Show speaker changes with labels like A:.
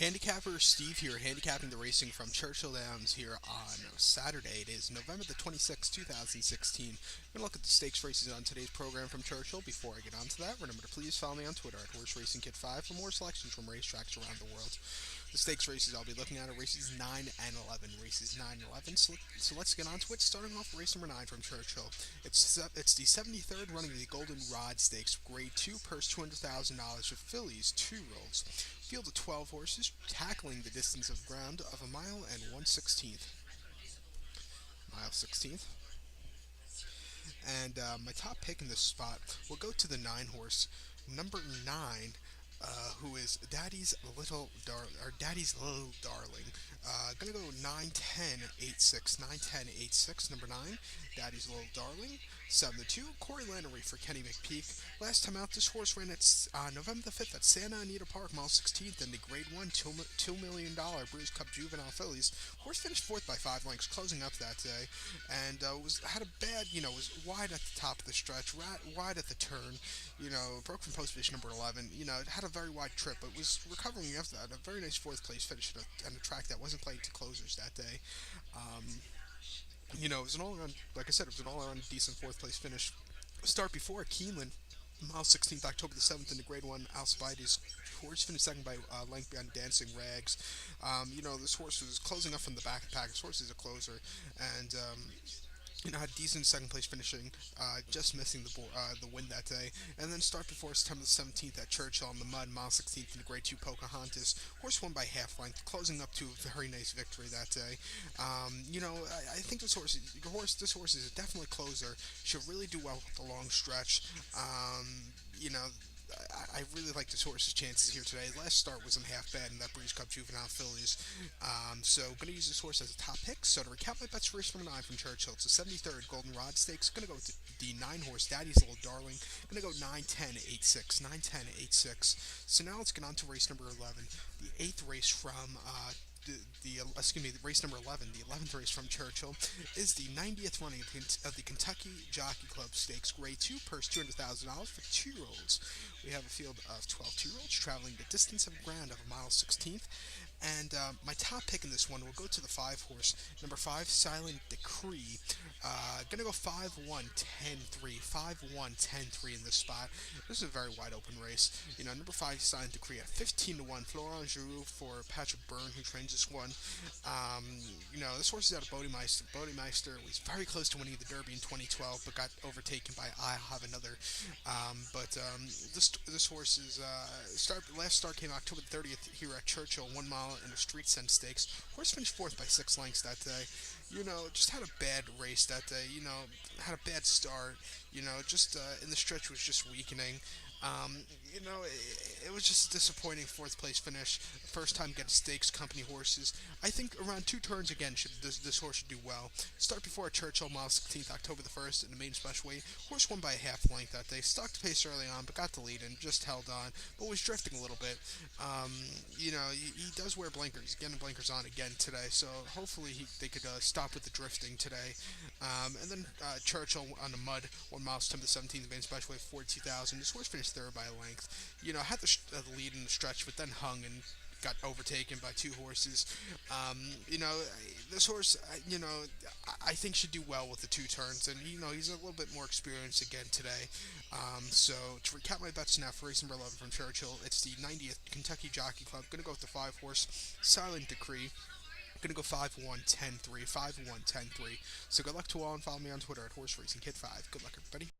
A: Handicapper Steve here, handicapping the racing from Churchill Downs here on Saturday. It is November the 26th, 2016. We're going to look at the stakes races on today's program from Churchill. Before I get on to that, remember to please follow me on Twitter at Horse Racing Kid 5 for more selections from racetracks around the world. The stakes races I'll be looking at are races 9 and 11. Races 9 and 11. So let's get on to it. Starting off race number 9 from Churchill. It's the 73rd running of the Golden Rod Stakes, Grade 2, purse $200,000 with fillies, 2-year-olds. Field of 12 horses, tackling the distance of ground of a mile and 1/16th. Mile 16th. And my top pick in this spot will go to the 9 horse, number 9, who is Daddy's Little Darling. Gonna go 9-10-8-6. 9-10-8-6, number 9, Daddy's Little Darling. 7-2, Corey Lannery for Kenny McPeak. Last time out, this horse ran at November the 5th at Santa Anita Park, mile 16th, in the Grade 1 $2 million Brews Cup Juvenile Fillies. Horse finished 4th by 5 lengths, closing up that day, and had a bad, was wide at the top of the stretch, wide at the turn, broke from post position number 11. It had a very wide trip, but was recovering after that. A very nice 4th place finish at a track that wasn't playing to closers that day. Um, it was an all-around, like I said, it was an all-around decent 4th place finish. Start before Keeneland, mile 16th, October the 7th, in the Grade 1 Alcibiades. Horse finished second by length behind Dancing Rags. This horse was closing up from the back of the pack. This horse is a closer, and had a decent second place finishing, just missing the win that day. And then start before September the 17th at Churchill on the mud, mile 16th, in the Grade 2 Pocahontas. Horse won by half length, closing up to a very nice victory that day. I think this horse is definitely a closer. Should really do well with the long stretch. I really like this horse's chances here today. Last start wasn't half bad in that Breeze Cup Juvenile Fillies. So going to use this horse as a top pick. So to recap my bets for race number 9 from Churchill, it's the 73rd Golden Rod Stakes. Going to go with the 9 horse, Daddy's Little Darling. Going to go 9-10-8-6. 9-10-8-6. So now let's get on to race number 11. The 8th race from race number 11, the 11th race from Churchill, is the 90th running of the Kentucky Jockey Club Stakes, Grade 2, purse $200,000 for 2-year-olds. We have a field of 12 2-year-olds traveling the distance of ground of a mile 16th. And my top pick in this one will go to the 5 horse, number 5, Silent Decree. Gonna go 5-1-10-3. 5-1-10-3 in this spot. This is a very wide open race. Number 5, Silent Decree at 15-1. Florent Giroux for Patrick Byrne, who trains this one. This horse is out of Bodemeister. Bodemeister was very close to winning the Derby in 2012, but got overtaken by I Have Another. This horse is last start came October 30th here at Churchill, 1 mile in the Street Scent Stakes. Horse finished 4th by 6 lengths that day. Just had a bad race that day. Had a bad start. Just in the stretch was just weakening. It was just a disappointing 4th place finish. First time getting stakes company horses. I think around 2 turns again this horse should do well. Start before Churchill, mile 16th, October the 1st, in the main special weight. Horse won by a half length that day. Stuck the pace early on, but got the lead and just held on, but was drifting a little bit. He does wear blinkers, getting blinkers on again today, so hopefully they could stop with the drifting today. And then Churchill on the mud, 1 mile, September the 17th, main special weight, 42,000. This horse finished 3rd by a length. Had the lead in the stretch, but then hung and got overtaken by 2 horses. This horse, I think should do well with the 2 turns, and he's a little bit more experienced again today. So to recap my bets now for race number 11 from Churchill, it's the 90th Kentucky Jockey Club. Gonna go with the 5 horse, Silent Decree. Gonna go 5-1-10-3. 5-1-10-3. So good luck to all, and follow me on Twitter at Horse Racing Kid 5. Good luck, everybody.